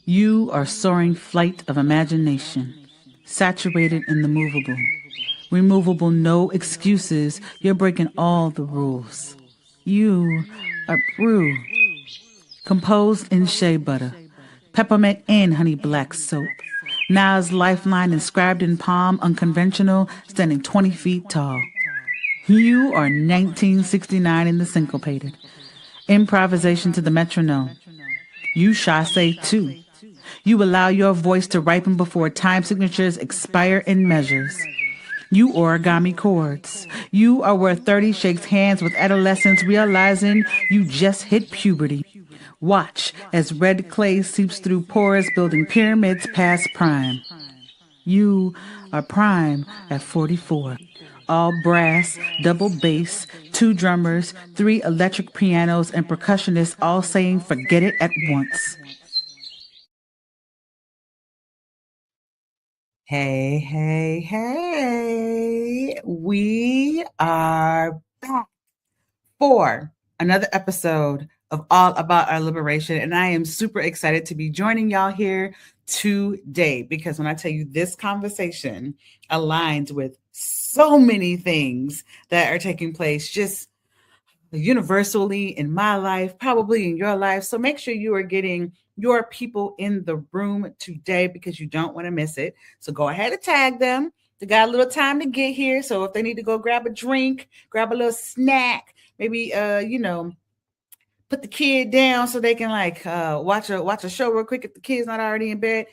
You are soaring flight of imagination, saturated in the movable. Removable, no excuses. You're breaking all the rules. You are brew, composed in shea butter, peppermint and honey black soap. Nas lifeline inscribed in palm, unconventional, standing 20 feet tall. You are 1969 in the syncopated. Improvisation to the metronome. You chasse too. You allow your voice to ripen before time signatures expire in measures. You origami chords. You are where 30 shakes hands with adolescence, realizing you just hit puberty. Watch as red clay seeps through pores, building pyramids past prime. You are prime at 44. All brass, double bass, 2 drummers, 3 electric pianos, and percussionists all saying forget it at once. Hey, hey, hey. We are back for another episode of All About Our Liberation. And I am super excited to be joining y'all here today because when I tell you this conversation aligns with so many things that are taking place just universally in my life, probably in your life. So make sure you are getting your people in the room today because you don't want to miss it. So go ahead and tag them. They got a little time to get here. So if they need to go grab a drink, grab a little snack, maybe put the kid down so they can watch a show real quick if the kid's not already in bed.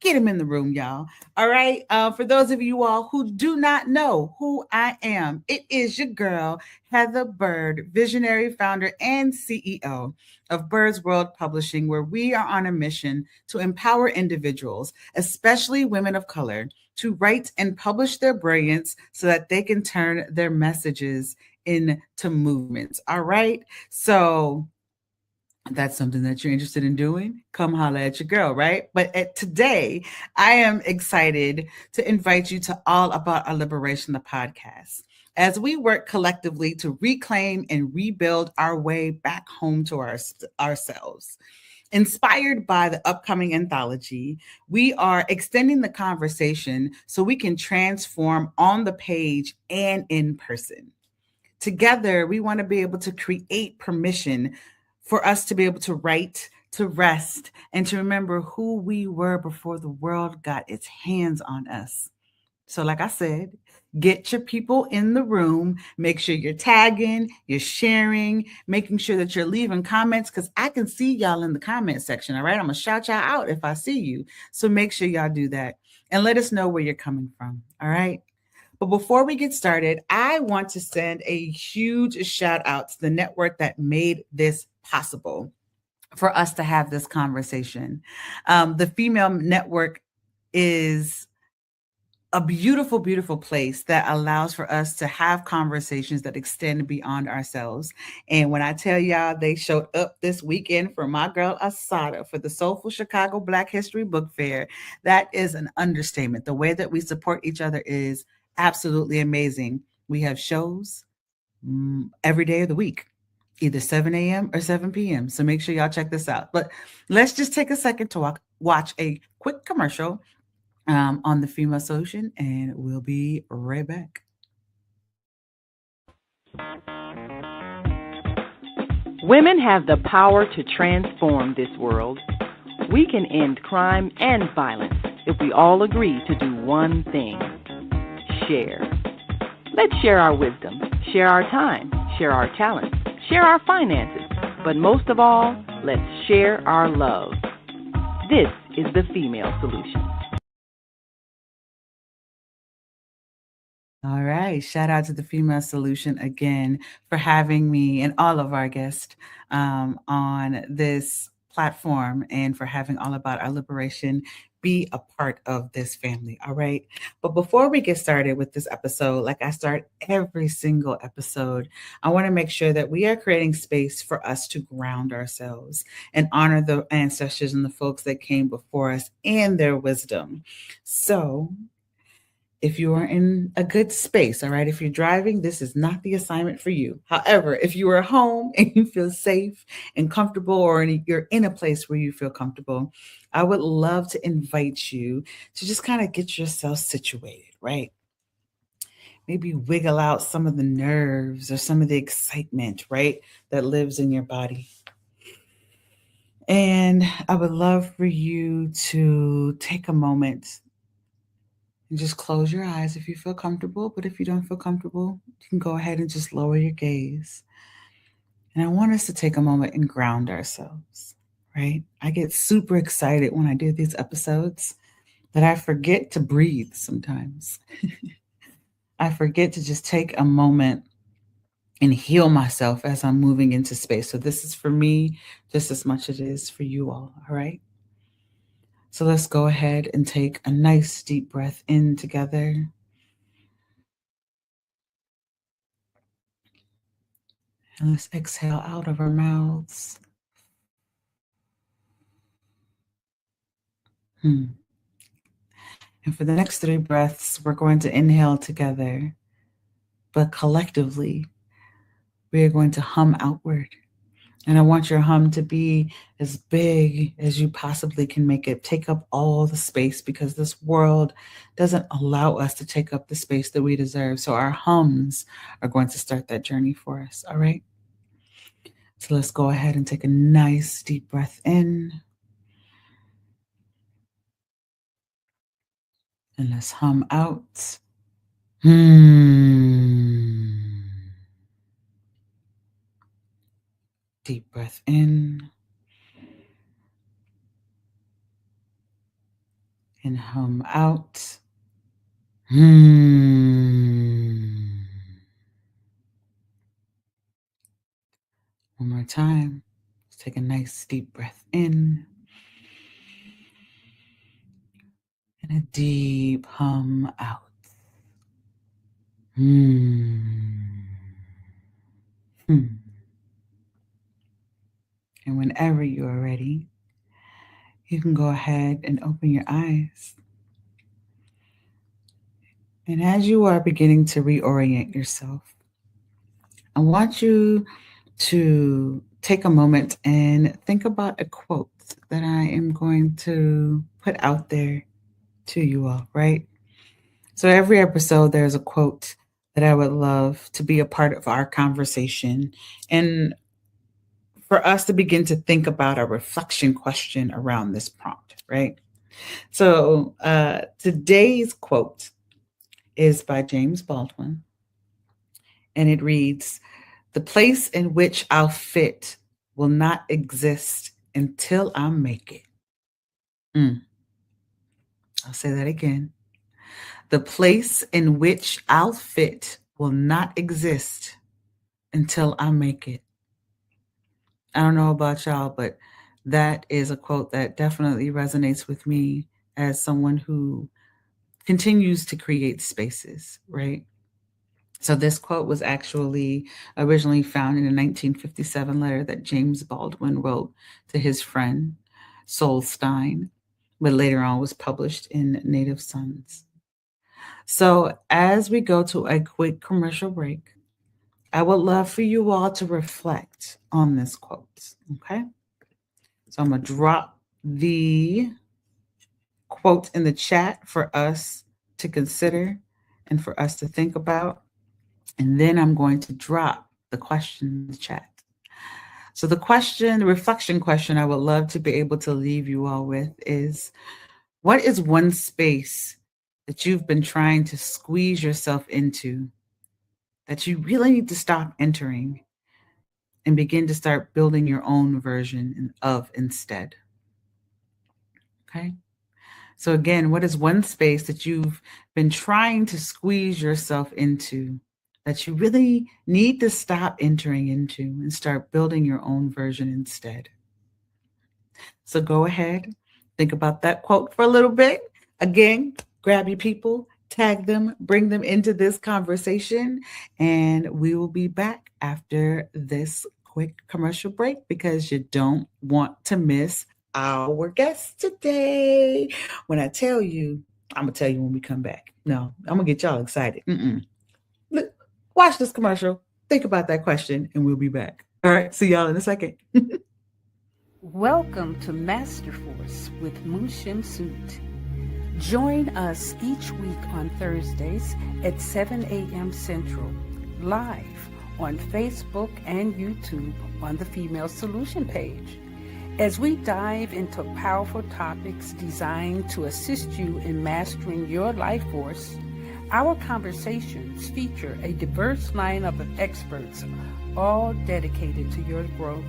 Get him in the room, y'all. All right. For those of you all who do not know who I am, it is your girl, Heather Bird, visionary founder and CEO of Bird's World Publishing, where we are on a mission to empower individuals, especially women of color, to write and publish their brilliance so that they can turn their messages into movements. All right. So that's something that you're interested in doing, come holla at your girl, right? But today, I am excited to invite you to All About Our Liberation, the podcast, as we work collectively to reclaim and rebuild our way back home to ourselves. Inspired by the upcoming anthology, we are extending the conversation so we can transform on the page and in person. Together, we want to be able to create permission for us to be able to write, to rest, and to remember who we were before the world got its hands on us. So like I said, get your people in the room, make sure you're tagging, you're sharing, making sure that you're leaving comments because I can see y'all in the comment section, all right? I'm going to shout y'all out if I see you. So make sure y'all do that and let us know where you're coming from, all right? But before we get started, I want to send a huge shout out to the network that made this possible for us to have this conversation. The Female Network is a beautiful, beautiful place that allows for us to have conversations that extend beyond ourselves. And when I tell y'all they showed up this weekend for my girl Asada for the Soulful Chicago Black History Book Fair, that is an understatement. The way that we support each other is absolutely amazing. We have shows every day of the week, either 7 a.m. or 7 p.m. So make sure y'all check this out. But let's just take a second to watch a quick commercial on the Female Solution, and we'll be right back. Women have the power to transform this world. We can end crime and violence if we all agree to do one thing: share. Let's share our wisdom, share our time, share our talents, share our finances, but most of all, let's share our love. This is the Female Solution. All right. Shout out to the Female Solution again for having me and all of our guests on this platform and for having All About Our Liberation be a part of this family. All right. But before we get started with this episode, like I start every single episode, I want to make sure that we are creating space for us to ground ourselves and honor the ancestors and the folks that came before us and their wisdom. So if you are in a good space, all right? If you're driving, this is not the assignment for you. However, if you are home and you feel safe and comfortable, or you're in a place where you feel comfortable, I would love to invite you to just kind of get yourself situated, right? Maybe wiggle out some of the nerves or some of the excitement, right, that lives in your body. And I would love for you to take a moment and just close your eyes if you feel comfortable. But if you don't feel comfortable, you can go ahead and just lower your gaze. And I want us to take a moment and ground ourselves, right? I get super excited when I do these episodes that I forget to breathe sometimes. I forget to just take a moment and heal myself as I'm moving into space. So this is for me just as much as it is for you all right? So let's go ahead and take a nice deep breath in together. And let's exhale out of our mouths. And for the next 3 breaths, we're going to inhale together, but collectively, we are going to hum outward. And I want your hum to be as big as you possibly can make it. Take up all the space, because this world doesn't allow us to take up the space that we deserve. So our hums are going to start that journey for us. All right. So let's go ahead and take a nice deep breath in. And let's hum out. Deep breath in. And hum out. One more time. Let's take a nice deep breath in. And a deep hum out. And whenever you are ready, you can go ahead and open your eyes. And as you are beginning to reorient yourself, I want you to take a moment and think about a quote that I am going to put out there to you all, right? So every episode, there's a quote that I would love to be a part of our conversation, and for us to begin to think about a reflection question around this prompt, right? So today's quote is by James Baldwin, and it reads, "The place in which I'll fit will not exist until I make it." I'll say that again. The place in which I'll fit will not exist until I make it. I don't know about y'all, but that is a quote that definitely resonates with me as someone who continues to create spaces, right? So this quote was actually originally found in a 1957 letter that James Baldwin wrote to his friend, Sol Stein, but later on was published in Native Sons. So as we go to a quick commercial break, I would love for you all to reflect on this quote, okay? So I'm going to drop the quote in the chat for us to consider and for us to think about. And then I'm going to drop the question in the chat. So the reflection question I would love to be able to leave you all with is, what is one space that you've been trying to squeeze yourself into that you really need to stop entering and begin to start building your own version of instead? Okay. So again, what is one space that you've been trying to squeeze yourself into that you really need to stop entering into and start building your own version instead? So go ahead, think about that quote for a little bit. Again, grab your people, tag them, bring them into this conversation, and we will be back after this quick commercial break, because you don't want to miss our guest today. When I tell you, I'm going to tell you when we come back. No, I'm gonna get y'all excited. Look, watch this commercial. Think about that question, and we'll be back. All right, see y'all in a second. Welcome to Master Force with Mushim Suit. Join us each week on Thursdays at 7 a.m. Central, live on Facebook and YouTube on the Female Solution page. As we dive into powerful topics designed to assist you in mastering your life force, our conversations feature a diverse lineup of experts, all dedicated to your growth.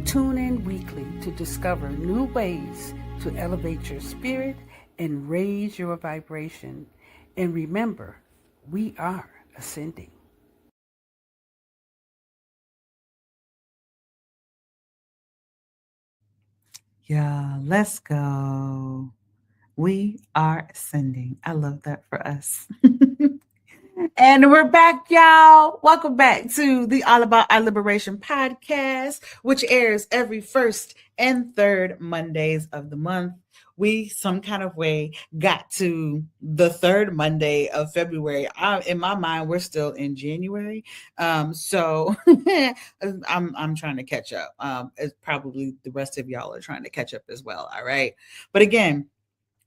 Tune in weekly to discover new ways to elevate your spirit and raise your vibration. And remember, we are ascending. Yeah, let's go. We are ascending. I love that for us. And we're back, y'all. Welcome back to the All About Our Liberation podcast, which airs every first and third Mondays of the month. We, some kind of way, got to the third Monday of February. In my mind, we're still in January. So I'm trying to catch up. It's probably the rest of y'all are trying to catch up as well. All right. But again,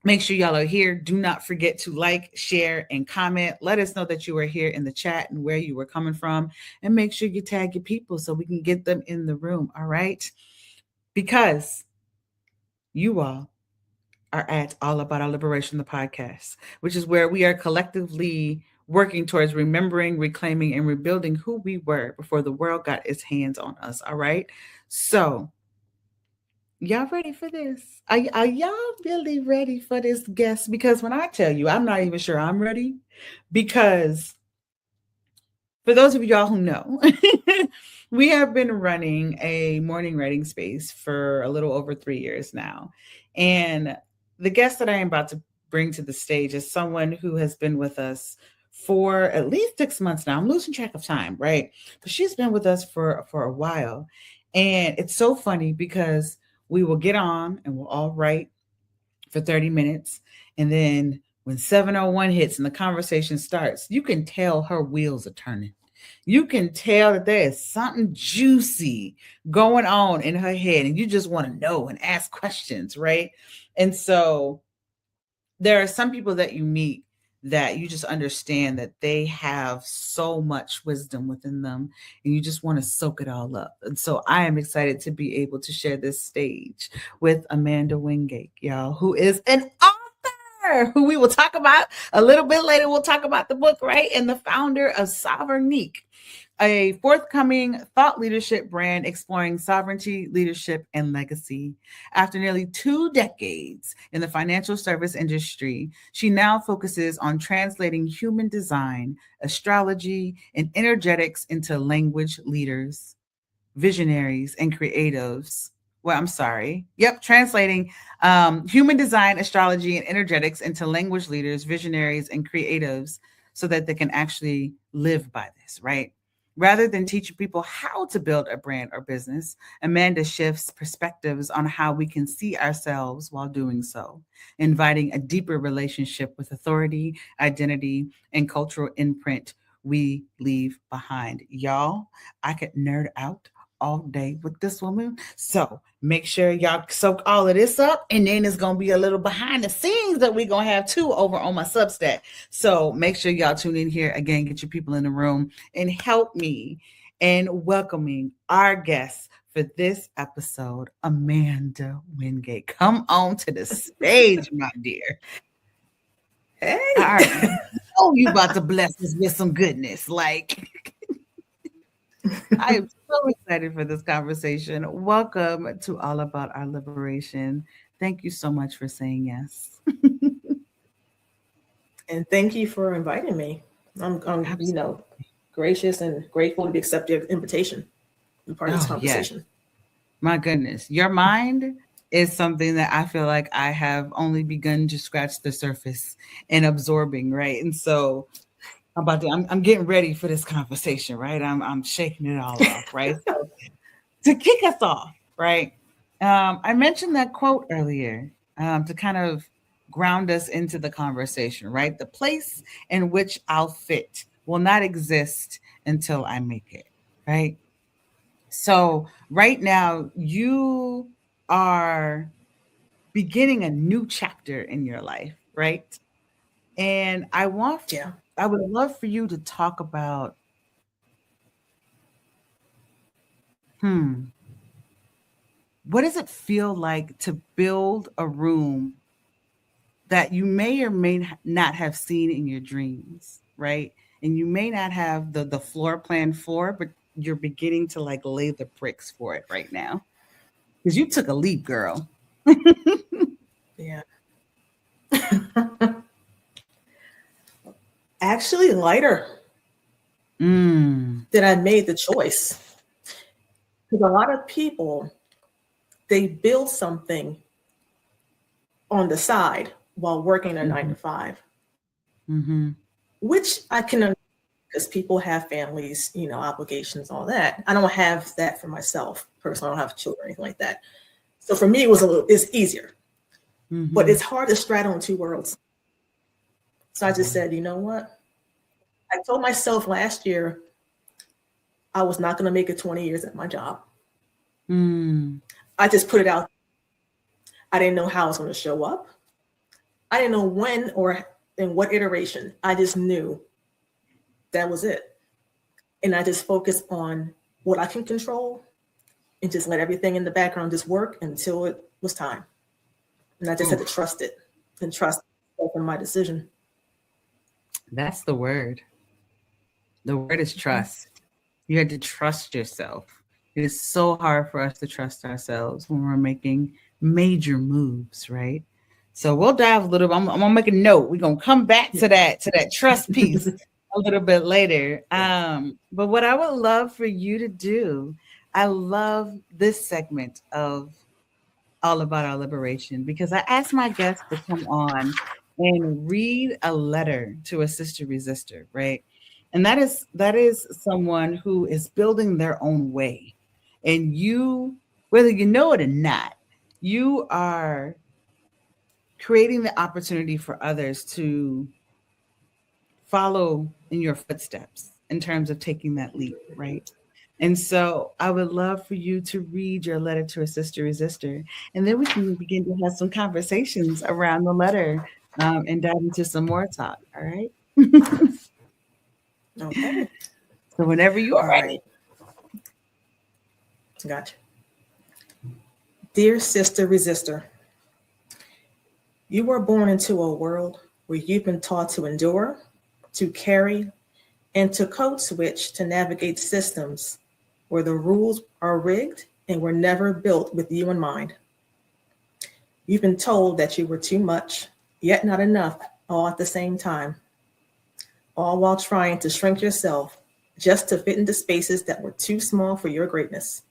make sure y'all are here. Do not forget to like, share, and comment. Let us know that you are here in the chat and where you were coming from. And make sure you tag your people so we can get them in the room. All right. Because you all are at All About Our Liberation, the podcast, which is where we are collectively working towards remembering, reclaiming, and rebuilding who we were before the world got its hands on us. All right. So, y'all ready for this? Are y'all really ready for this guest? Because when I tell you, I'm not even sure I'm ready. Because for those of y'all who know, we have been running a morning writing space for a little over 3 years now. And the guest that I am about to bring to the stage is someone who has been with us for at least 6 months now. I'm losing track of time, right? But she's been with us for a while. And it's so funny because we will get on and we'll all write for 30 minutes. And then when 7:01 hits and the conversation starts, you can tell her wheels are turning. You can tell that there is something juicy going on in her head and you just want to know and ask questions, right? And so there are some people that you meet that you just understand that they have so much wisdom within them and you just want to soak it all up. And so I am excited to be able to share this stage with Amanda Wingate, y'all, who is an author who we will talk about a little bit later. We'll talk about the book, right? And the founder of Sovereignique, a forthcoming thought leadership brand exploring sovereignty, leadership, and legacy. After nearly 2 decades in the financial service industry, she now focuses on translating human design, astrology, and energetics into language leaders, visionaries, and creatives. Well, I'm sorry. Yep, translating human design, astrology, and energetics into language leaders, visionaries, and creatives so that they can actually live by this, right? Rather than teaching people how to build a brand or business, Amanda shifts perspectives on how we can see ourselves while doing so, inviting a deeper relationship with authority, identity, and cultural imprint we leave behind. Y'all, I could nerd out all day with this woman. So make sure y'all soak all of this up. And then it's going to be a little behind the scenes that we're going to have too over on my Substack. So make sure y'all tune in here again, get your people in the room and help me in welcoming our guest for this episode, Amanda Wingate. Come on to the stage, my dear. Hey. All right. Oh, you about to bless us with some goodness. Like, I am so excited for this conversation. Welcome to All About Our Liberation. Thank you so much for saying yes. And thank you for inviting me. I'm gracious and grateful to be accepted your invitation and part of this conversation. Yes. My goodness. Your mind is something that I feel like I have only begun to scratch the surface and absorbing, right? And so I'm getting ready for this conversation, right? I'm shaking it all off, right? So, to kick us off, right? I mentioned that quote earlier to kind of ground us into the conversation, right? The place in which I'll fit will not exist until I make it, right? So right now you are beginning a new chapter in your life, right? And Yeah. I would love for you to talk about, hmm, what does it feel like to build a room that you may or may not have seen in your dreams, right? And you may not have the floor plan for, but you're beginning to like lay the bricks for it right now. Because you took a leap, girl. Yeah. Actually, lighter Mm. that I made the choice. Because a lot of people, they build something on the side while working a 9 to 5, Mm-hmm. which I can understand because people have families, obligations, all that. I don't have that for myself personally. I don't have children or anything like that. So for me, it's easier, but Mm-hmm. it's hard to straddle in two worlds. So I just said, you know what? I told myself last year I was not going to make it 20 years at my job. Mm. I just put it out. I didn't know how I was going to show up. I didn't know when or in what iteration. I just knew that was it. And I just focused on what I can control and just let everything in the background just work until it was time. And I just had to trust it and trust in my decision. That's the word. The word is trust. You had to trust yourself. It is so hard for us to trust ourselves when we're making major moves, right? So we'll dive a little. I'm gonna make a note. We're gonna come back to that trust piece a little bit later. But what I would love for you to do, I love this segment of All About Our Liberation because I asked my guests to come on and read a letter to a sister resistor, right? And that is someone who is building their own way. And you, whether you know it or not, you are creating the opportunity for others to follow in your footsteps in terms of taking that leap, right? And so I would love for you to read your letter to a sister resistor, and then we can begin to have some conversations around the letter and dive into some more talk. All right. Okay. So whenever you are All ready. right. Gotcha. Dear sister resistor, you were born into a world where you've been taught to endure, to carry, and to code switch to navigate systems where the rules are rigged and were never built with you in mind. You've been told that you were too much, yet not enough, all at the same time, all while trying to shrink yourself just to fit into spaces that were too small for your greatness.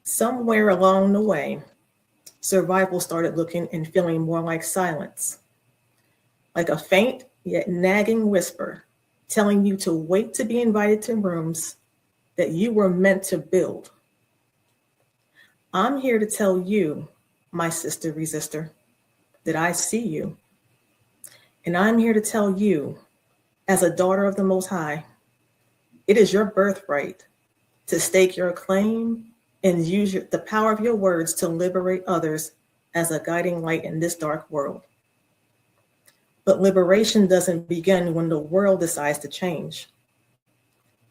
Somewhere along the way, survival started looking and feeling more like silence, like a faint yet nagging whisper telling you to wait to be invited to rooms that you were meant to build. I'm here to tell you, my sister resistor, that I see you. And I'm here to tell you, as a daughter of the Most High, it is your birthright to stake your claim and use the power of your words to liberate others as a guiding light in this dark world. But liberation doesn't begin when the world decides to change.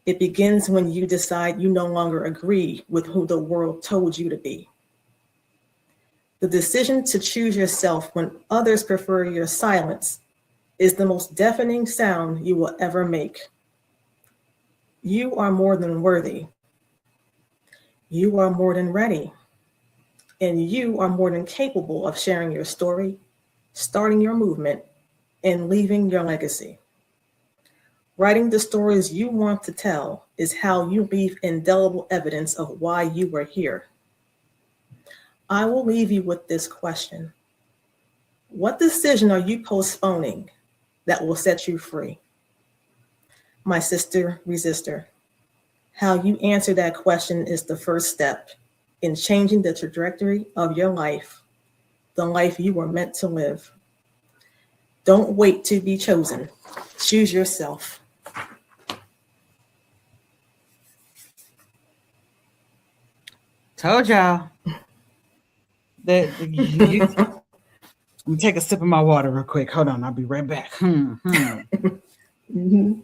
It begins when you decide you no longer agree with who the world told you to be. The decision to choose yourself when others prefer your silence is the most deafening sound you will ever make. You are more than worthy. You are more than ready. And you are more than capable of sharing your story, starting your movement, and leaving your legacy. Writing the stories you want to tell is how you leave indelible evidence of why you were here. I will leave you with this question. What decision are you postponing that will set you free? My sister resistor, how you answer that question is the first step in changing the trajectory of your life the life you were meant to live. Don't wait to be chosen. Choose yourself. Told y'all. Let me take a sip of my water real quick. Hold on, I'll be right back. Mm-hmm.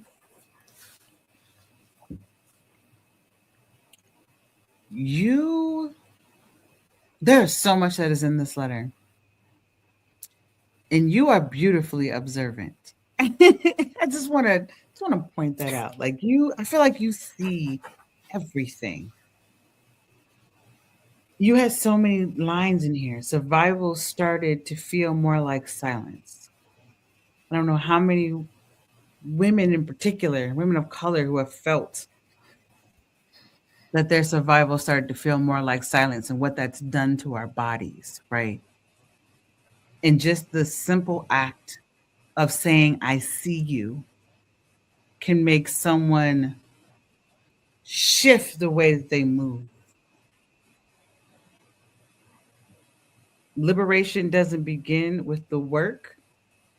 There's so much that is in this letter. And you are beautifully observant. I just want to point that out. Like I feel like you see everything. You had so many lines in here. Survival started to feel more like silence. I don't know how many women in particular, women of color, who have felt that their survival started to feel more like silence and what that's done to our bodies, right? And just the simple act of saying, I see you, can make someone shift the way that they move. Liberation doesn't begin with the work.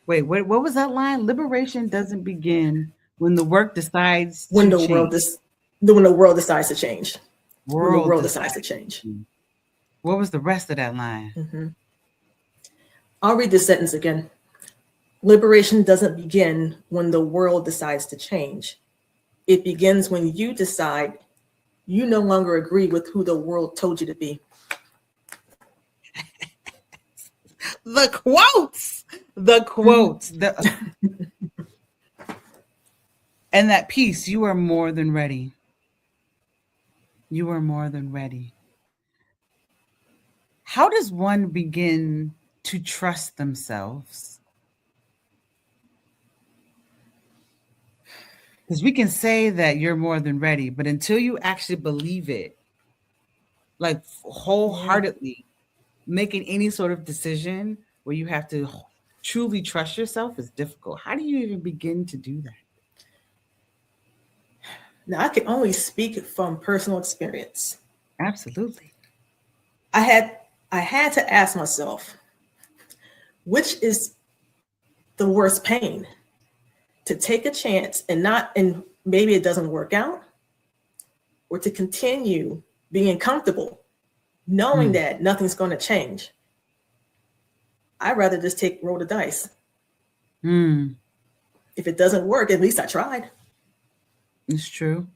Wait, what was that line? Liberation doesn't begin when the work decides when to the change. When the world decides to change. When the world decides to change. What was the rest of that line? Mm-hmm. I'll read this sentence again. Liberation doesn't begin when the world decides to change. It begins when you decide you no longer agree with who the world told you to be. The quotes. And that piece, you are more than ready. You are more than ready. How does one begin to trust themselves? Because we can say that you're more than ready, but until you actually believe it, like wholeheartedly, making any sort of decision where you have to truly trust yourself is difficult. How do you even begin to do that? Now, I can only speak from personal experience. Absolutely. I had to ask myself, which is the worst pain? To take a chance and maybe it doesn't work out, or to continue being comfortable, knowing that nothing's going to change. I'd rather just roll the dice. If it doesn't work, at least I tried. It's true.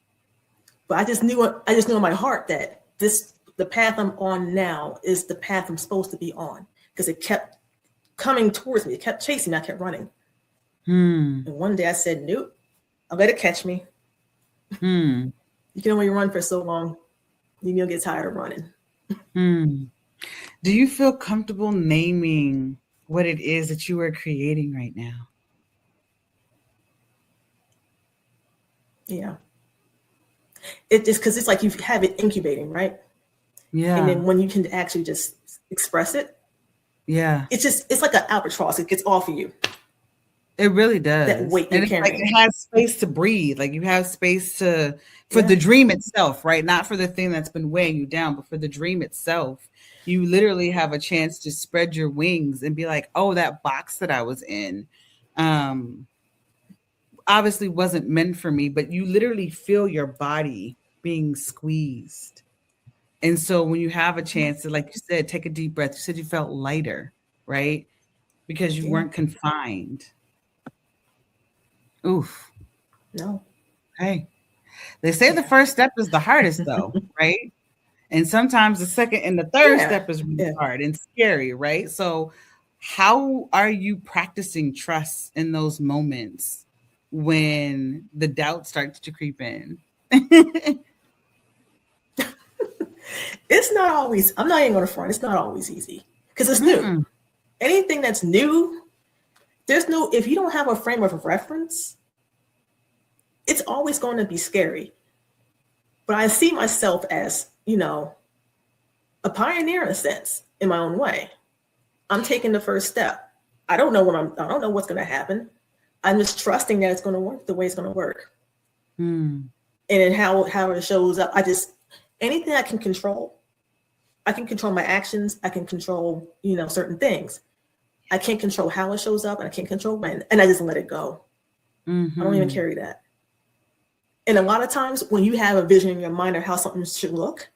But I just knew in my heart that the path I'm on now is the path I'm supposed to be on, because it kept coming towards me. It kept chasing me. I kept running. And one day I said, nope, I'll let it catch me. You can only run for so long. You'll get tired of running. Do you feel comfortable naming what it is that you are creating right now? Yeah. It just, because it's like you have it incubating, right? Yeah. And then when you can actually just express it, it's like an albatross. It gets off of you. It really does. That weight and it's like it has space to breathe. Like you have space for the dream itself, right? Not for the thing that's been weighing you down, but for the dream itself. You literally have a chance to spread your wings and be like, oh, that box that I was in obviously wasn't meant for me, but you literally feel your body being squeezed. And so when you have a chance to, like you said, take a deep breath, you said you felt lighter, right? Because you weren't confined. Oof. No. Hey, they say the first step is the hardest though, right? And sometimes the second and the third step is really hard and scary, right? So how are you practicing trust in those moments when the doubt starts to creep in? It's not always, I'm not even going to front, it's not always easy because it's new. Anything that's new, if you don't have a frame of reference, it's always going to be scary. But I see myself as, a pioneer in a sense, in my own way. I'm taking the first step. I don't know what's going to happen. I'm just trusting that it's going to work the way it's going to work. And then how it shows up, anything I can control, I can control my actions. I can control, certain things. I can't control how it shows up, and I can't control when, and I just let it go. Mm-hmm. I don't even carry that. And a lot of times when you have a vision in your mind of how something should look,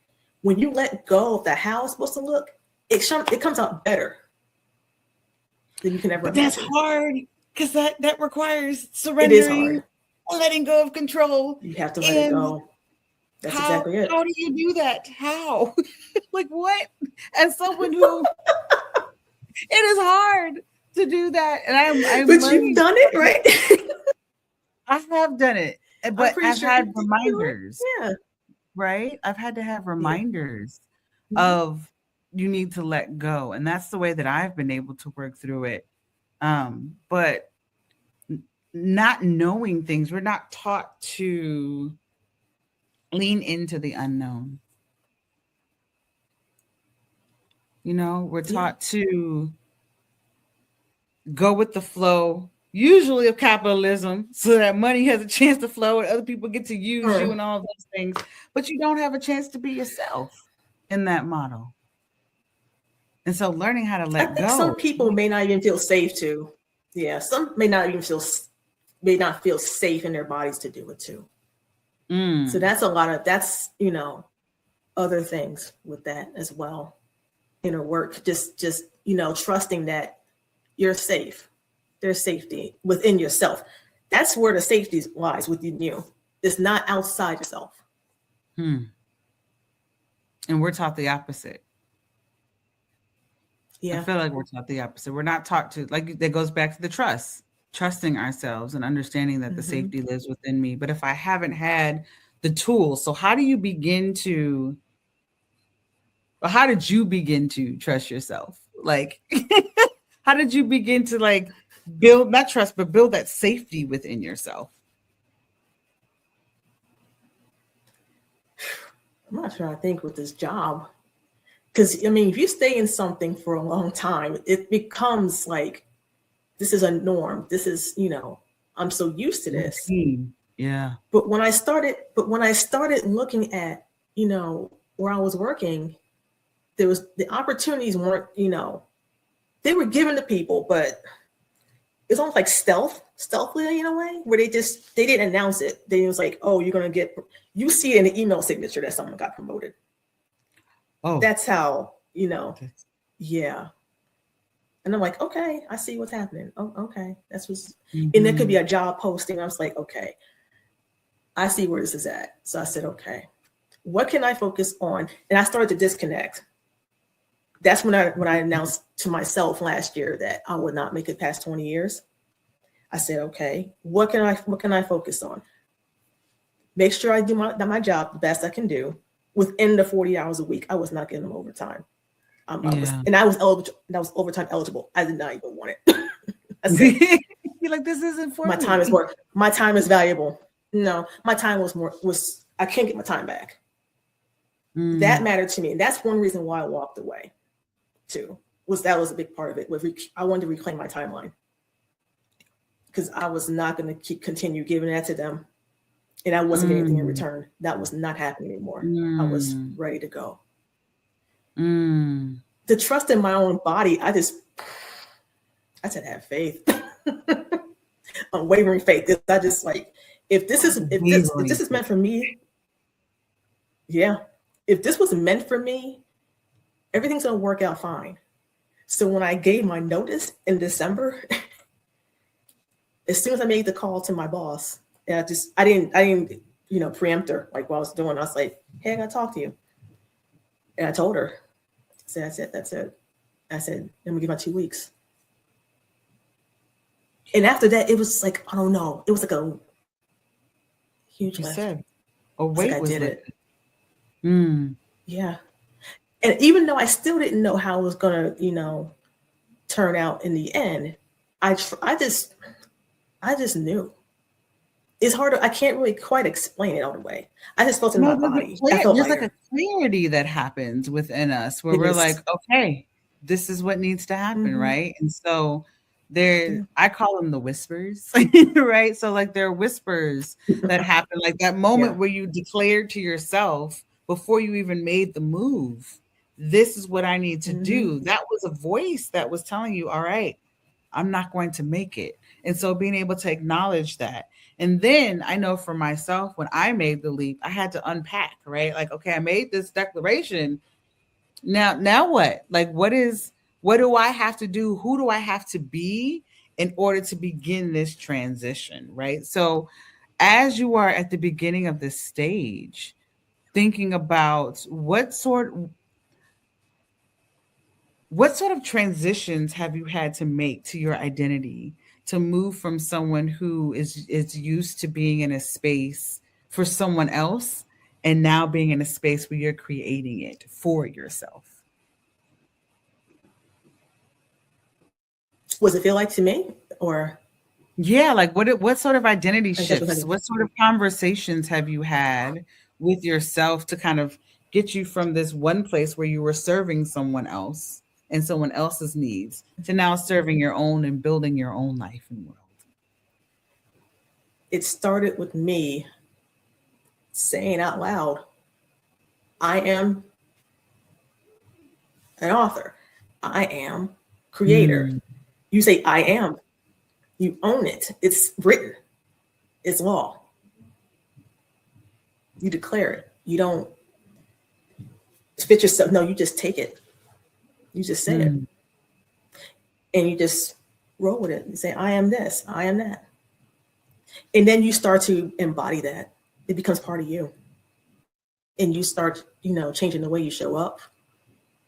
when you let go of the how it's supposed to look, it comes out better than you can ever imagine. That's hard because that requires surrendering, it is hard. Letting go of control. You have to let it go. That's exactly it. How do you do that? How? Like what? As someone who, it is hard to do that, and I'm but you've done it, right? I have done it, but I've had reminders. Yeah. Right? I've had to have reminders of you need to let go. And that's the way that I've been able to work through it. But not knowing things, we're not taught to lean into the unknown. We're taught to go with the flow, usually of capitalism, so that money has a chance to flow and other people get to use you and all those things. But you don't have a chance to be yourself in that model. And so learning how to let go. Some people may not even feel safe to. Yeah, some may not feel safe in their bodies to do it too. So that's other things with that as well. Inner work, just trusting that you're safe. There's safety within yourself. That's where the safety lies within you. It's not outside yourself. And we're taught the opposite. Yeah. I feel like we're taught the opposite. We're not taught to, like, that goes back to the trusting ourselves and understanding that the safety lives within me. But if I haven't had the tools, so how did you begin to trust yourself? Like, how did you begin to build, not trust, but build that safety within yourself? I'm not sure I think with this job. Because, if you stay in something for a long time, it becomes like, this is a norm. This is, I'm so used to this. Yeah. But when I started looking at, where I was working, the opportunities weren't, they were given to people, but it's almost like stealthily in a way, where they didn't announce it. They was like, oh, you're going to you see it in the email signature that someone got promoted. Oh, that's how, yeah. And I'm like, okay, I see what's happening. Oh, okay. That's what's, and there could be a job posting. I was like, okay, I see where this is at. So I said, okay, what can I focus on? And I started to disconnect. That's when I announced to myself last year that I would not make it past 20 years. I said, okay, what can I focus on? Make sure I do my job the best I can do. Within the 40 hours a week, I was not getting them overtime. I was overtime eligible. I did not even want it. I said, you're like, this isn't for my me. time is work. My time is valuable. No, my time was I can't get my time back. That mattered to me. And that's one reason why I walked away too. That was a big part of it. I wanted to reclaim my timeline. Because I was not going to continue giving that to them. And I wasn't getting anything in return. That was not happening anymore. I was ready to go. The trust in my own body, I said, have faith. Unwavering faith. I just if this is meant for me, yeah. If this was meant for me, everything's gonna work out fine. So when I gave my notice in December, as soon as I made the call to my boss, and I didn't preempt her like what I was doing. I was like, hey, I gotta talk to you. And I told her, that's it. I said, let me give my 2 weeks. And after that, it was like, I don't know. It was like a huge lift. A weight was did it. Yeah. And even though I still didn't know how it was gonna, turn out in the end, I just knew. It's hard. I can't really quite explain it all the way. I just felt in my body. There's like a clarity that happens within us where we're like, okay, this is what needs to happen, right? And so I call them the whispers, right? So there are whispers that happen, like that moment where you declared to yourself before you even made the move this is what I need to do. That was a voice that was telling you, all right, I'm not going to make it. And so being able to acknowledge that. And then I know for myself, when I made the leap, I had to unpack, right? Like, okay, I made this declaration. Now what? Like, what do I have to do? Who do I have to be in order to begin this transition, right? So as you are at the beginning of this stage, thinking about what sort of transitions have you had to make to your identity to move from someone who is used to being in a space for someone else and now being in a space where you're creating it for yourself? What does it feel like to me? Or yeah, like what sort of identity shifts, what sort of conversations have you had with yourself to kind of get you from this one place where you were serving someone else and someone else's needs to now serving your own and building your own life and world? It started with me saying out loud, I am an author. I am creator. You say, I am. You own it. It's written. It's law. You declare it. You don't fit yourself. No, you just take it. You just say it. And you just roll with it and say, I am this. I am that. And then you start to embody that. It becomes part of you. And you start, changing the way you show up,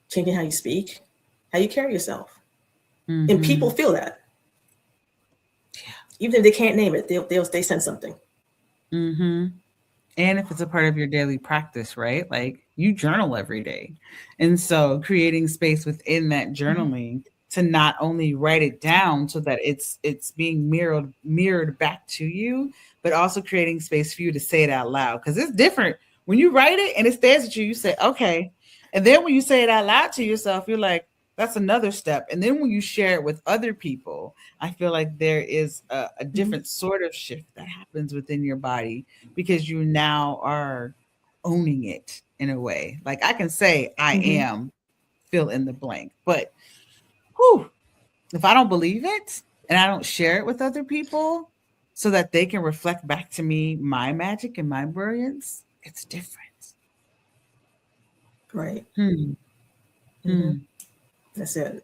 changing how you speak, how you carry yourself. And people feel that. Yeah. Even if they can't name it, they sense something. And if it's a part of your daily practice, right? Like you journal every day. And so creating space within that journaling to not only write it down so that it's being mirrored back to you, but also creating space for you to say it out loud. Because it's different. When you write it and it stares at you, you say, okay. And then when you say it out loud to yourself, you're like, that's another step. And then when you share it with other people, I feel like there is a different sort of shift that happens within your body because you now are owning it in a way. Like I can say, I am, fill in the blank. But if I don't believe it and I don't share it with other people so that they can reflect back to me my magic and my brilliance, it's different. Right. That's it.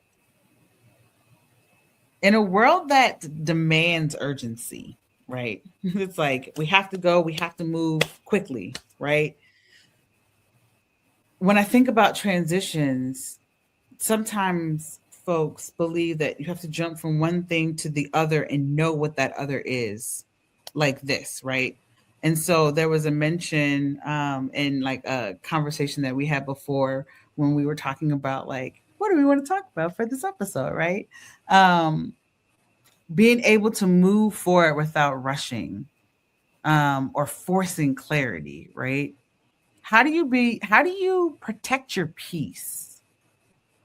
In a world that demands urgency, right? It's like we have to go, we have to move quickly, right? When I think about transitions, sometimes folks believe that you have to jump from one thing to the other and know what that other is, like this, right? And so there was a mention in like a conversation that we had before when we were talking about like, what do we want to talk about for this episode, right? Being able to move forward without rushing or forcing clarity, right? How do you protect your peace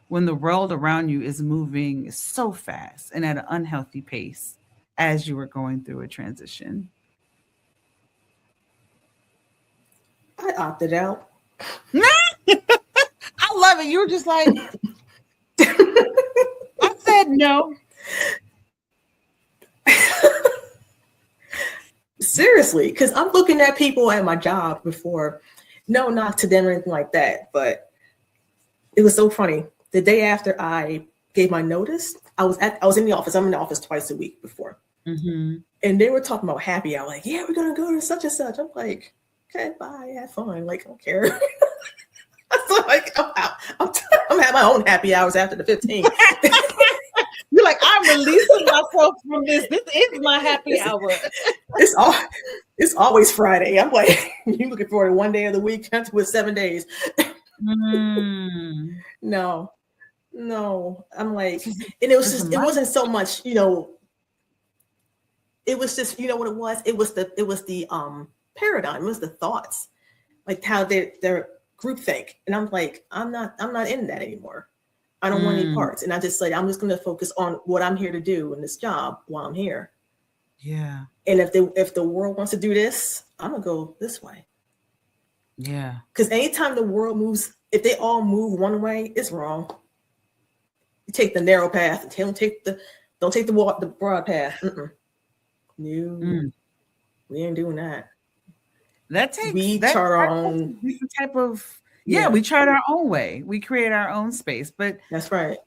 when the world around you is moving so fast and at an unhealthy pace as you were going through a transition? I opted out. I love it. You were just like, I said no. Seriously, because I'm looking at people at my job before. No, not to them or anything like that. But it was so funny. The day after I gave my notice, I was in the office. I'm in the office twice a week before. And they were talking about happy hour. Like, yeah, we're gonna go to such and such. I'm like, okay, bye, have fun. Like, I don't care. So like, I'm having my own happy hours after the 15th. You're like, I'm releasing myself from this. This is my happy hour. It's always Friday. I'm like, you looking forward to one day of the week with 7 days. No. I'm like, and it was just, it wasn't so much, it was just, what it was? It was the paradigm, it was the thoughts, like how they're groupthink. And I'm like, I'm not in that anymore. I don't want any parts. And I just like, I'm just going to focus on what I'm here to do in this job while I'm here. Yeah. And if the world wants to do this, I'm going to go this way. Yeah. Because anytime the world moves if they all move one way, it's wrong. You take the narrow path. Don't take the broad path. No, we ain't doing that. We chart our own different type of we chart our own way. We create our own space. But that's right.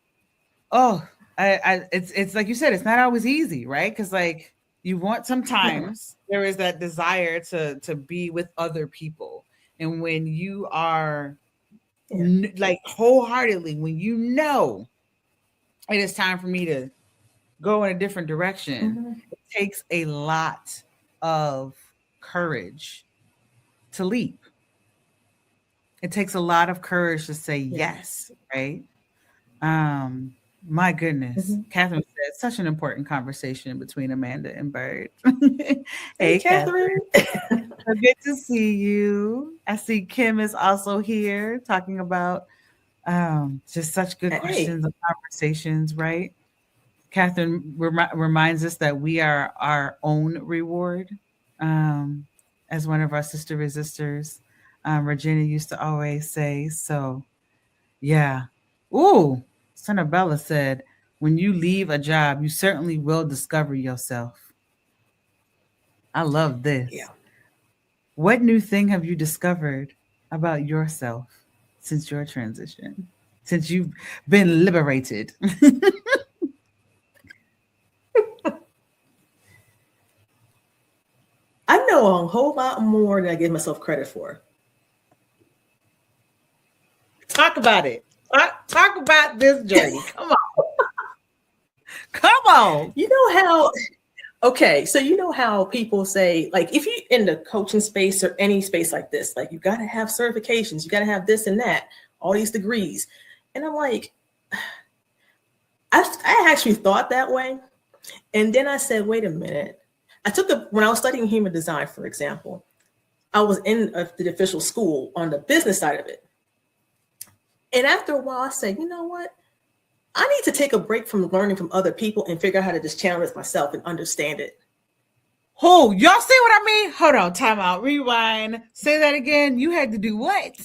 Oh, it's like you said, it's not always easy, right? Because like you want sometimes there is that desire to be with other people, and when you are like wholeheartedly, when you know it is time for me to go in a different direction, it takes a lot of courage to leap. It takes a lot of courage to say yes, right? My goodness. Catherine said such an important conversation between Amanda and Bird. Hey, Catherine. Good to see you. I see Kim is also here talking about just such good questions and conversations, right? Catherine reminds us that we are our own reward. As one of our sister resistors, Regina used to always say. So, yeah. Ooh, Bella said, when you leave a job, you certainly will discover yourself. I love this. Yeah. What new thing have you discovered about yourself since your transition? Since you've been liberated? I know a whole lot more than I give myself credit for. Talk about it. Talk about this journey. Come on. Come on. You know how, so you know how people say, like, if you're in the coaching space or any space like this, like, you got to have certifications, you got to have this and that, all these degrees. And I'm like, I actually thought that way. And then I said, wait a minute. When I was studying human design, for example, I was in the official school on the business side of it. And after a while, I said, you know what? I need to take a break from learning from other people and figure out how to just channel it myself and understand it. Oh, y'all see what I mean? Hold on, time out, rewind. Say that again. You had to do what?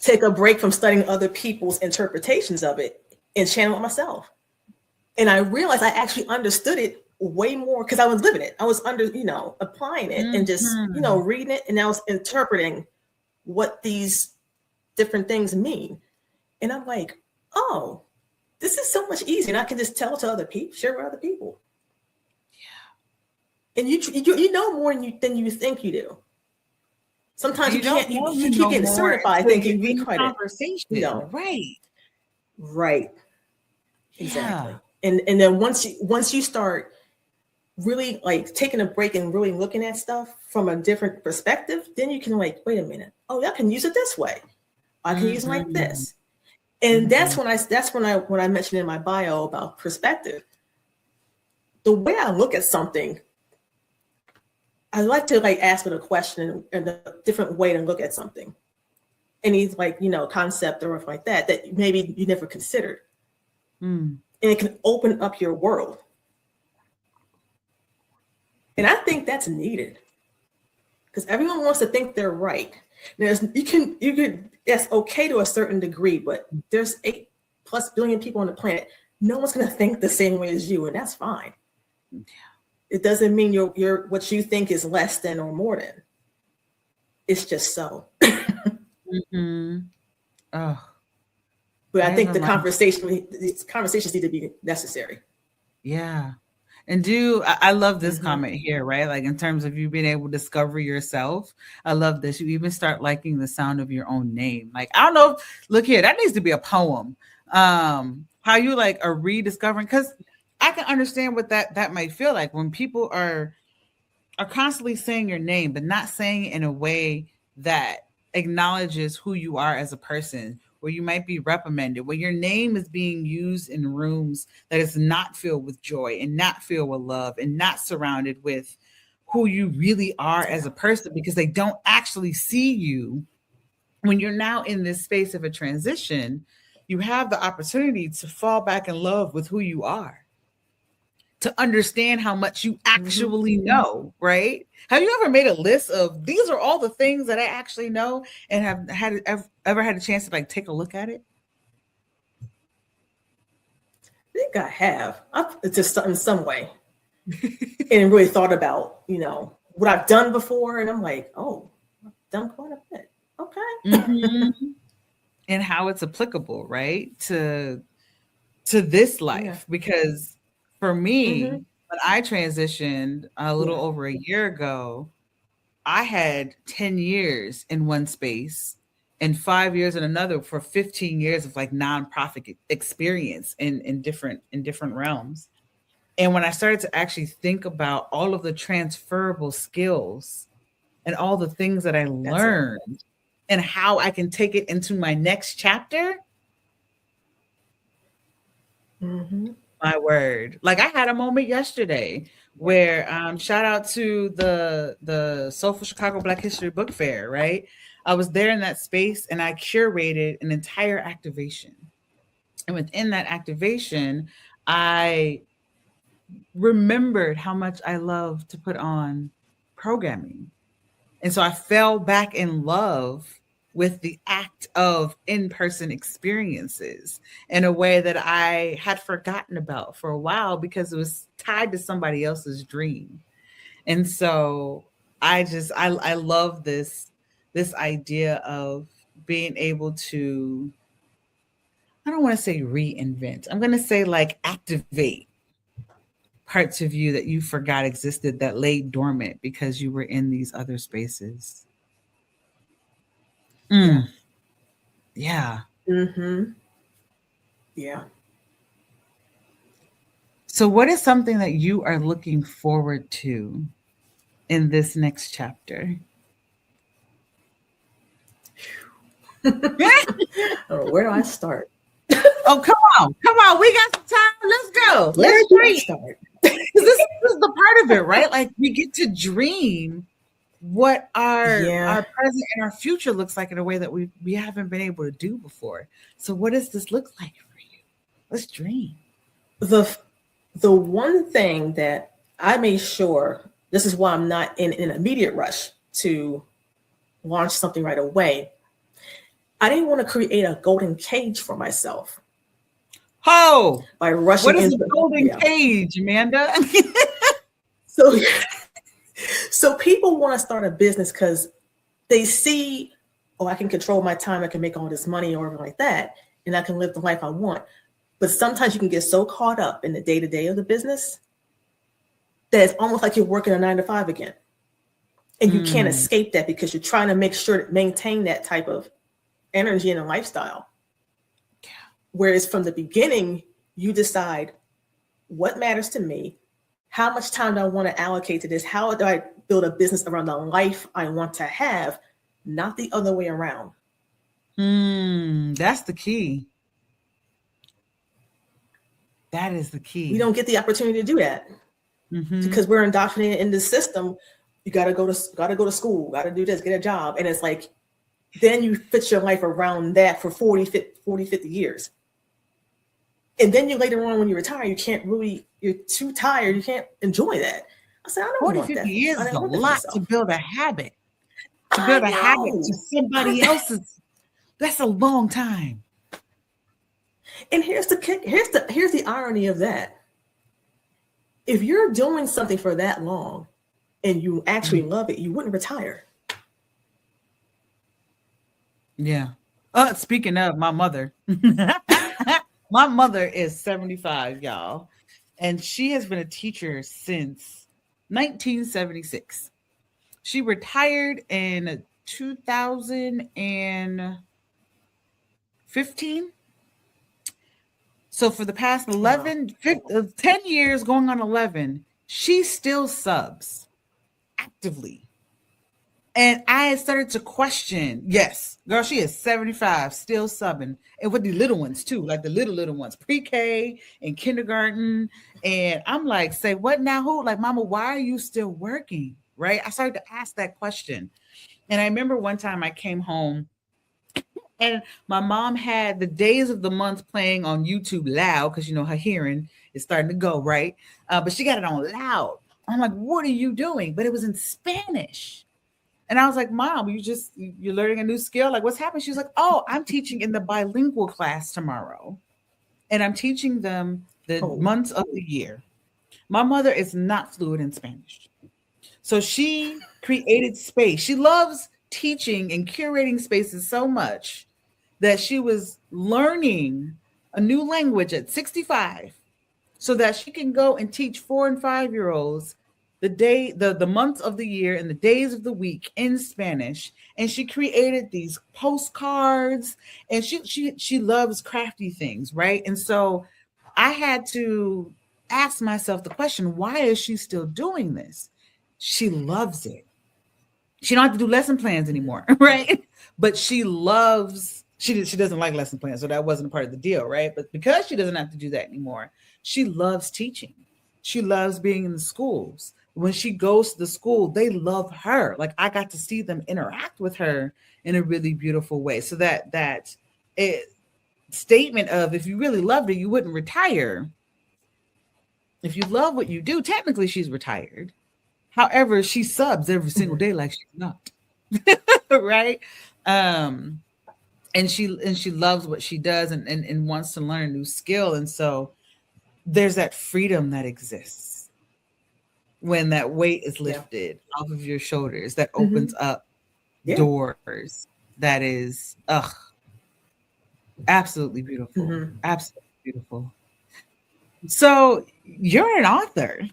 Take a break from studying other people's interpretations of it and channel it myself. And I realized I actually understood it way more because I was living it. I was applying it and just, reading it. And I was interpreting what these different things mean. And I'm like, oh, this is so much easier. And I can just tell to other people, share with other people. Yeah. And you know more than you think you do. Sometimes you keep getting certified thinking we credit. Conversation. Right. Exactly. Yeah. And then once you start really like taking a break and really looking at stuff from a different perspective, then you can like, wait a minute. Oh, I can use it this way. I can use it like this. And that's when I mentioned in my bio about perspective. The way I look at something, I like to like ask it a question and a different way to look at something. Any like, concept or like that maybe you never considered. And it can open up your world. And I think that's needed because everyone wants to think they're right. You can that's okay to a certain degree, but there's 8+ billion people on the planet. No one's going to think the same way as you, and that's fine. Yeah. It doesn't mean you're what you think is less than or more than. It's just so. Oh, but I think these conversations need to be necessary. Yeah. And I love this comment here, right? Like in terms of you being able to discover yourself. I love this. You even start liking the sound of your own name. Like, I don't know. Look here, that needs to be a poem. How you like are rediscovering, because I can understand what that might feel like when people are constantly saying your name, but not saying it in a way that acknowledges who you are as a person, where you might be reprimanded, where your name is being used in rooms that is not filled with joy and not filled with love and not surrounded with who you really are as a person, because they don't actually see you. When you're now in this space of a transition, you have the opportunity to fall back in love with who you are, to understand how much you actually know, right? Have you ever made a list of these are all the things that I actually know, and have ever had a chance to like take a look at it? I think I have. Just in some way. And really thought about, what I've done before. And I'm like, oh, I've done quite a bit. Okay. And how it's applicable, right? To this life. Because for me, when I transitioned a little over a year ago, I had 10 years in one space and 5 years in another for 15 years of like nonprofit experience in different realms. And when I started to actually think about all of the transferable skills and all the things that I learned and how I can take it into my next chapter, my word. Like I had a moment yesterday where shout out to the Soulful Chicago Black History Book Fair, right? I was there in that space and I curated an entire activation. And within that activation, I remembered how much I love to put on programming. And so I fell back in love with the act of in-person experiences in a way that I had forgotten about for a while because it was tied to somebody else's dream. And so I love this idea of being able to, I don't want to say reinvent. I'm going to say like activate parts of you that you forgot existed that lay dormant because you were in these other spaces. Yeah. Yeah. So what is something that you are looking forward to in this next chapter? Where do I start? Oh, come on. We got some time. Let's go. Let's dream. Start. This is the part of it, right? Like we get to dream what our present and our future looks like in a way that we haven't been able to do before. So what does this look like for you? Let's dream. The one thing that I made sure, this is why I'm not in an immediate rush to launch something right away. I didn't want to create a golden cage for myself. Oh, by rushing. What is the golden cage, Amanda? So people want to start a business because they see, oh, I can control my time, I can make all this money or like that, and I can live the life I want. But sometimes you can get so caught up in the day-to-day of the business that it's almost like you're working a 9-to-5 again. And you can't escape that because you're trying to make sure to maintain that type of energy and a lifestyle. Yeah. Whereas from the beginning, you decide what matters to me, how much time do I want to allocate to this, how do I build a business around the life I want to have, not the other way around. That's the key. That is the key. We don't get the opportunity to do that because we're indoctrinated in this system. You got to go to school, got to do this, get a job. And it's like, then you fit your life around that for 40, 50 years. And then you later on when you retire, you're too tired. You can't enjoy that. I said, I don't 40, want 50 that. years is a lot to build a habit. To build a habit to somebody else's. That's a long time. And here's the irony of that. If you're doing something for that long and you actually love it, you wouldn't retire. Yeah. Speaking of my mother, my mother is 75, y'all, and she has been a teacher since 1976. She retired in 2015. So for the past 10 years, going on 11, she still subs actively. And I started to question, yes, girl, she is 75, still subbing. And with the little ones too, like the little ones, pre-K and kindergarten. And I'm like, say what now? Who? Like, mama, why are you still working? Right? I started to ask that question. And I remember one time I came home And my mom had the days of the month playing on YouTube loud because her hearing is starting to go, right? But she got it on loud. I'm like, what are you doing? But it was in Spanish. And I was like, Mom, you're learning a new skill. Like, what's happening? She's like, oh, I'm teaching in the bilingual class tomorrow. And I'm teaching them the months of the year. My mother is not fluent in Spanish. So she created space. She loves teaching and curating spaces so much that she was learning a new language at 65 so that she can go and teach 4 and 5-year-olds the months of the year and the days of the week in Spanish. And she created these postcards, and she loves crafty things, right? And so I had to ask myself the question, why is she still doing this? She loves it. She don't have to do lesson plans anymore, right? But she doesn't like lesson plans, so that wasn't a part of the deal, right? But because she doesn't have to do that anymore, she loves teaching. She loves being in the schools. When she goes to the school, they love her. Like, I got to see them interact with her in a really beautiful way. So that statement of, if you really loved her, you wouldn't retire. If you love what you do, technically she's retired. However, she subs every single day like she's not. Right? And she loves what she does and wants to learn a new skill. And so there's that freedom that exists when that weight is lifted off of your shoulders, that opens up doors. That is absolutely beautiful. Absolutely beautiful. So you're an author.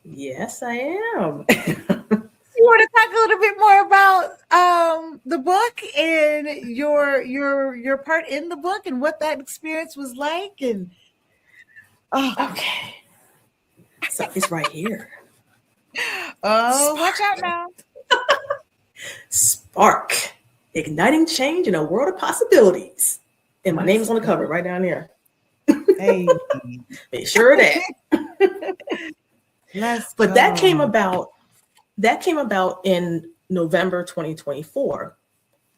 Yes, I am. You want to talk a little bit more about the book and your part in the book and what that experience was like? And okay, so it's right here. Oh, watch out now! Spark, igniting change in a world of possibilities. And my name is on the cover right down there. Hey, make sure of that. But that came about in November 2024.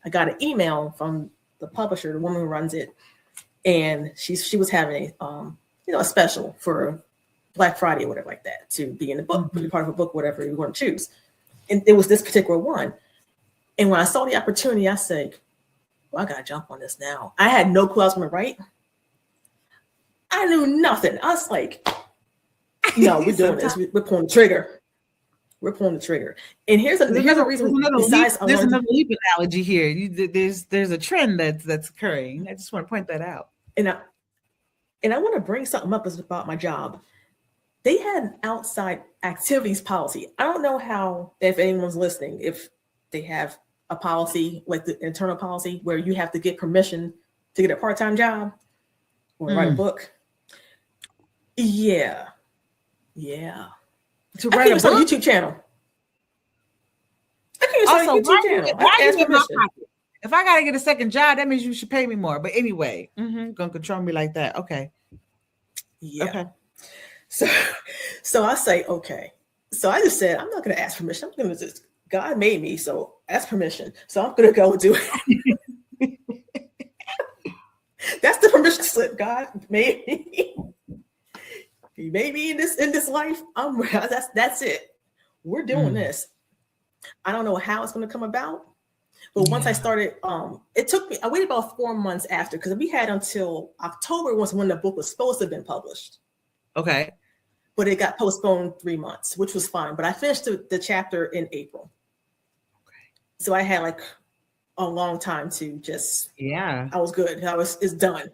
I got an email from the publisher, the woman who runs it, and she was having a special for Black Friday or whatever like that, to be in the book, be part of a book, whatever you want to choose. And it was this particular one. And when I saw the opportunity, I said, well, I gotta jump on this now. I had no clue I was gonna write. I knew nothing. I was like, no, we're doing this. We're pulling the trigger. We're pulling the trigger. And here's a reason. There's another leap analogy here. There's a trend that's occurring. I just want to point that out. And I want to bring something up about my job. They had an outside activities policy. I don't know how, if anyone's listening, if they have a policy, like the internal policy, where you have to get permission to get a part-time job or write a book. Yeah. To write a book? YouTube channel. I can't start a YouTube channel. If I got to get a second job, that means you should pay me more. But anyway, gonna control me like that. Okay. Yeah. Okay. So I say, okay. So I just said, I'm not going to ask permission. I'm going to just, God made me, so ask permission. So I'm going to go do it. That's the permission slip. God made me. He made me in this life. That's it. We're doing this. I don't know how it's going to come about. But once I started, I waited about 4 months after, because we had until October was when the book was supposed to have been published. Okay. But it got postponed 3 months, which was fine. But I finished the chapter in April. Okay. So I had like a long time to just, I was good. It's done.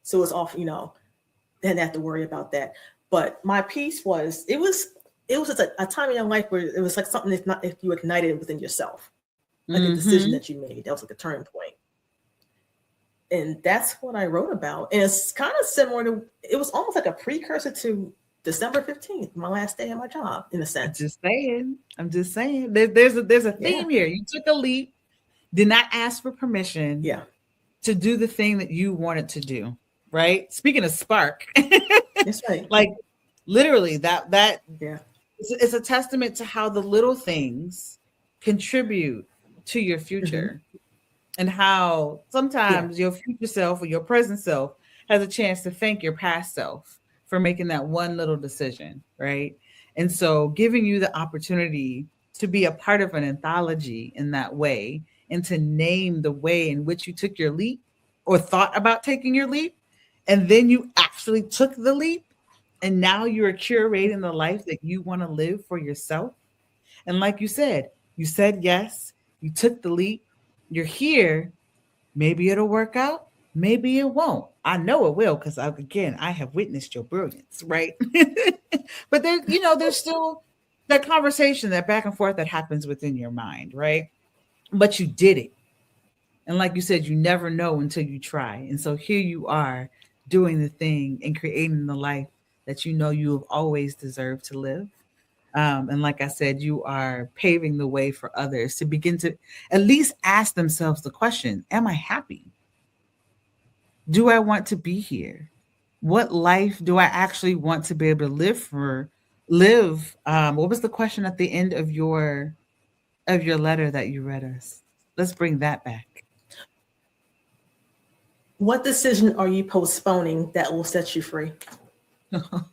So it's off, didn't have to worry about that. But my piece was, it was just a time in your life where it was like something if you ignited within yourself, like a decision that you made. That was like a turning point. And that's what I wrote about. And it's kind of similar to, it was almost like a precursor to December 15th, my last day at my job, in a sense. I'm just saying. There's a theme here. You took a leap, did not ask for permission to do the thing that you wanted to do, right? Speaking of spark. That's right. Like literally that it's a testament to how the little things contribute to your future. and how sometimes your future self or your present self has a chance to thank your past self for making that one little decision, right? And so giving you the opportunity to be a part of an anthology in that way and to name the way in which you took your leap or thought about taking your leap, and then you actually took the leap, and now you're curating the life that you want to live for yourself. And like you said yes, you took the leap, you're here. Maybe it'll work out, maybe it won't. I know it will because again, I have witnessed your brilliance, right? But then, there's still that conversation, that back and forth that happens within your mind, right? But you did it. And like you said, you never know until you try. And so here you are doing the thing and creating the life that you know you have always deserved to live. And like I said, you are paving the way for others to begin to at least ask themselves the question, am I happy? Do I want to be here? What life do I actually want to be able to live? What was the question at the end of your letter that you read us? Let's bring that back. What decision are you postponing that will set you free?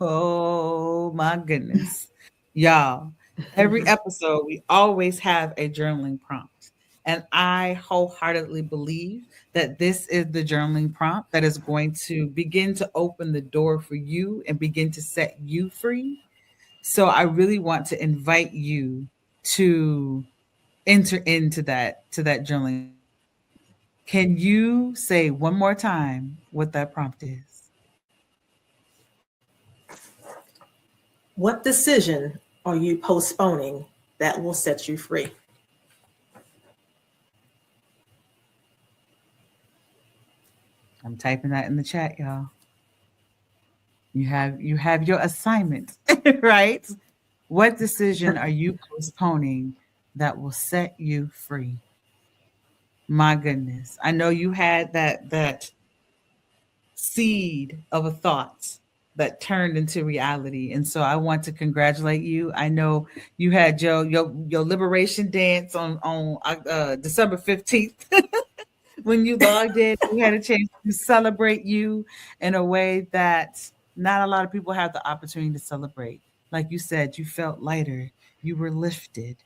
Oh my goodness. Y'all, every episode we always have a journaling prompt. And I wholeheartedly believe that this is the journaling prompt that is going to begin to open the door for you and begin to set you free. So I really want to invite you to enter into that journaling. Can you say one more time what that prompt is? What decision are you postponing that will set you free? I'm typing that in the chat, y'all. You have your assignment, right? What decision are you postponing that will set you free? My goodness. I know you had that seed of a thought that turned into reality. And so I want to congratulate you. I know you had your liberation dance on December 15th. When you logged in, we had a chance to celebrate you in a way that not a lot of people have the opportunity to celebrate. Like you said, you felt lighter, you were lifted.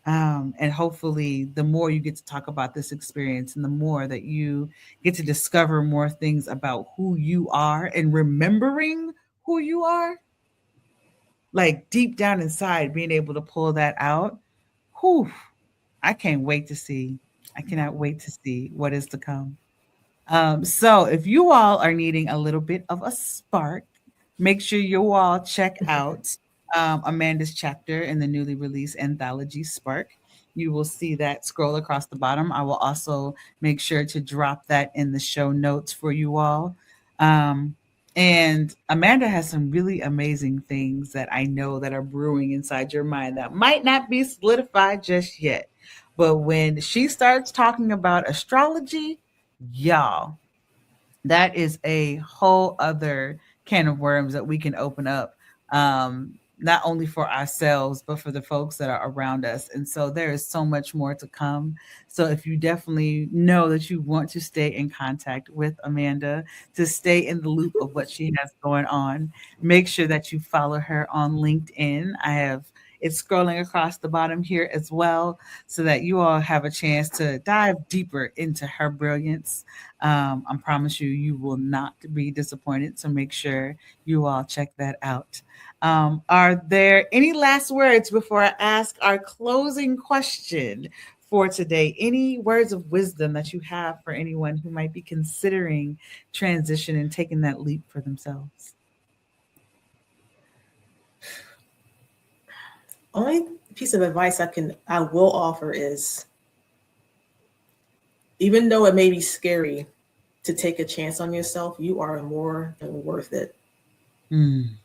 And hopefully, the more you get to talk about this experience and the more that you get to discover more things about who you are and remembering who you are, like deep down inside, being able to pull that out. Whew, I can't wait to see. I cannot wait to see what is to come. So if you all are needing a little bit of a spark, make sure you all check out Amanda's chapter in the newly released anthology Spark. You will see that scroll across the bottom. I will also make sure to drop that in the show notes for you all. And Amanda has some really amazing things that I know that are brewing inside your mind that might not be solidified just yet. But when she starts talking about astrology, y'all, that is a whole other can of worms that we can open up, not only for ourselves, but for the folks that are around us. And so there is so much more to come. So if you definitely know that you want to stay in contact with Amanda, to stay in the loop of what she has going on, make sure that you follow her on LinkedIn. I have it's scrolling across the bottom here as well, so that you all have a chance to dive deeper into her brilliance. I promise you, you will not be disappointed. So make sure you all check that out. Are there any last words before I ask our closing question for today? Any words of wisdom that you have for anyone who might be considering transition and taking that leap for themselves? Only piece of advice I will offer is, even though it may be scary to take a chance on yourself, you are more than worth it. And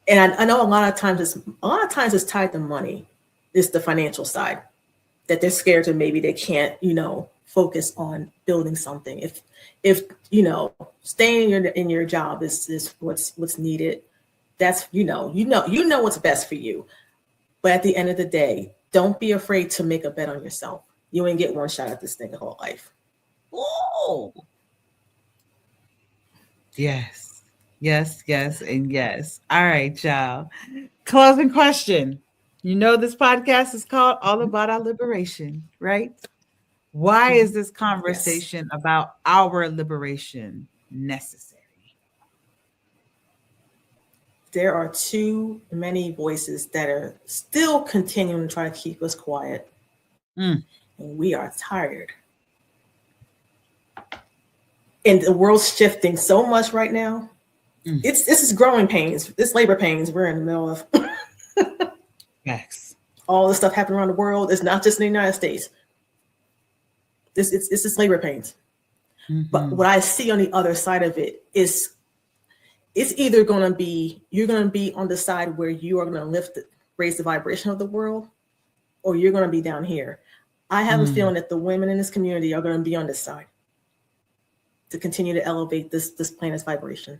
I know a lot of times it's tied to money. It's the financial side that they're scared to, maybe they can't, focus on building something. If staying in your job is what's needed, that's you know what's best for you. But at the end of the day, don't be afraid to make a bet on yourself. You ain't get one shot at this thing your whole life. Oh, yes, yes, yes, and yes. All right, y'all. Closing question. You know, this podcast is called All About Our Liberation, right? Why is this Yes. conversation about our liberation necessary? There are too many voices that are still continuing to try to keep us quiet. Mm. And we are tired. And the world's shifting so much right now. This is growing pains. This labor pains we're in the middle of. Yes. All this stuff happening around the world. It's not just in the United States. This is labor pains. But what I see on the other side of it is it's either going to be, you're going to be on the side where you are going to raise the vibration of the world, or you're going to be down here. I have a feeling that the women in this community are going to be on this side to continue to elevate this planet's vibration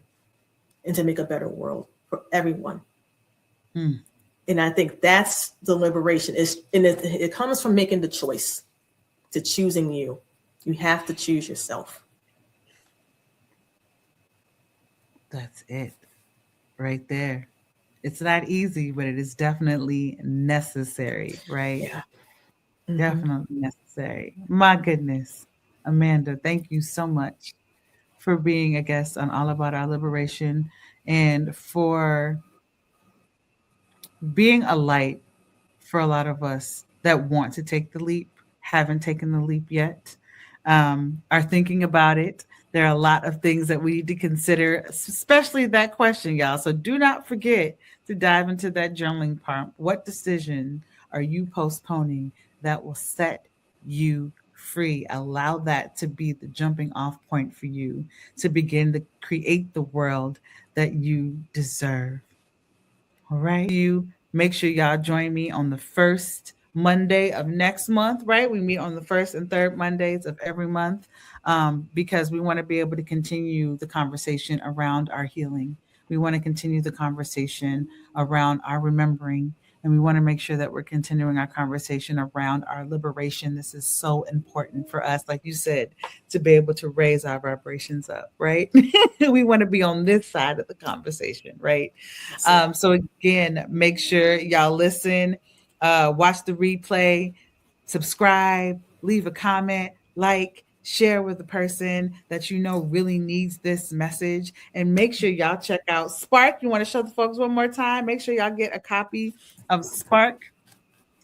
and to make a better world for everyone. And I think that's the liberation. It comes from making the choice, to choosing you. You have to choose yourself. That's it right there. It's not easy, but it is definitely necessary, right? Yeah. Definitely necessary. My goodness. Amanda, thank you so much for being a guest on All About Our Liberation and for being a light for a lot of us that want to take the leap, haven't taken the leap yet, are thinking about it. There are a lot of things that we need to consider, especially that question, y'all. So do not forget to dive into that journaling part. What decision are you postponing that will set you free? Allow that to be the jumping off point for you to begin to create the world that you deserve. All right. Make sure y'all join me on the first Monday of next month, right? We meet on the first and third Mondays of every month because we want to be able to continue the conversation around our healing. We want to continue the conversation around our remembering. And we want to make sure that we're continuing our conversation around our liberation. This is so important for us, like you said, to be able to raise our vibrations up, right? We want to be on this side of the conversation, right? So again, make sure y'all listen, watch the replay, subscribe, leave a comment, like, share with the person that you know really needs this message, and make sure y'all check out Spark. You want to show the folks one more time? Make sure y'all get a copy of Spark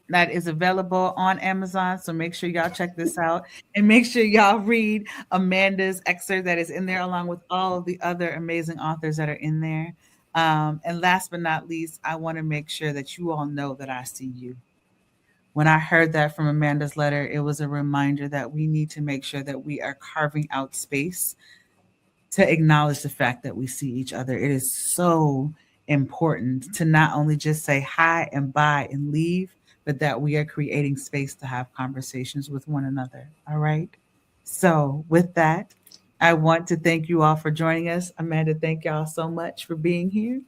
that is available on Amazon. So make sure y'all check this out, and make sure y'all read Amanda's excerpt that is in there, along with all of the other amazing authors that are in there. And last but not least, I want to make sure that you all know that I see you. When I heard that from Amanda's letter, it was a reminder that we need to make sure that we are carving out space to acknowledge the fact that we see each other. It is so important to not only just say hi and bye and leave, but that we are creating space to have conversations with one another. All right. So with that, I want to thank you all for joining us. Amanda, thank y'all so much for being here.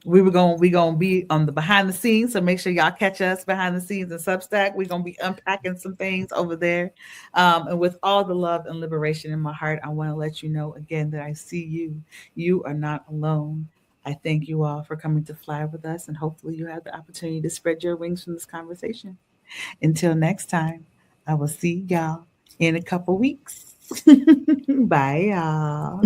We're gonna be on the behind the scenes, so make sure y'all catch us behind the scenes in Substack. We're gonna be unpacking some things over there, and with all the love and liberation in my heart, I want to let you know again that I see you. You are not alone. I thank you all for coming to fly with us, and hopefully you have the opportunity to spread your wings from this conversation. Until next time, I will see y'all in a couple weeks. Bye, y'all.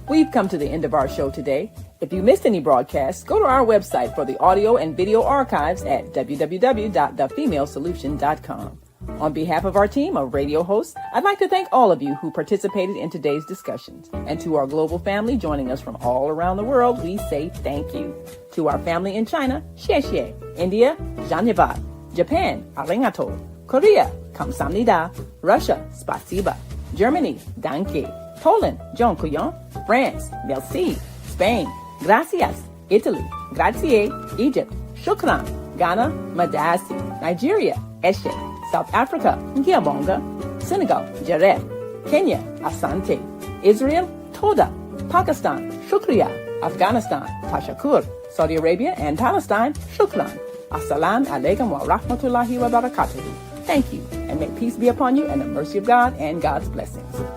We've come to the end of our show today. If you missed any broadcasts, go to our website for the audio and video archives at www.thefemalesolution.com. On behalf of our team of radio hosts, I'd like to thank all of you who participated in today's discussions. And to our global family joining us from all around the world, we say thank you. To our family in China, xie xie. India, Dhanyavad. Japan, arigato. Korea, kamsamnida. Russia, spasiba. Germany, danke. Poland, dziękuję. France, merci. Spain, gracias. Italy, grazie. Egypt, shukran. Ghana, madasi. Nigeria, eshe. South Africa, ngiyabonga. Senegal, jaref. Kenya, asante. Israel, toda. Pakistan, shukriya. Afghanistan, Tashakkur. Saudi Arabia and Palestine, Shukran. Assalamu alaikum wa rahmatullahi wa barakatuhu. Thank you, and may peace be upon you and the mercy of God and God's blessings.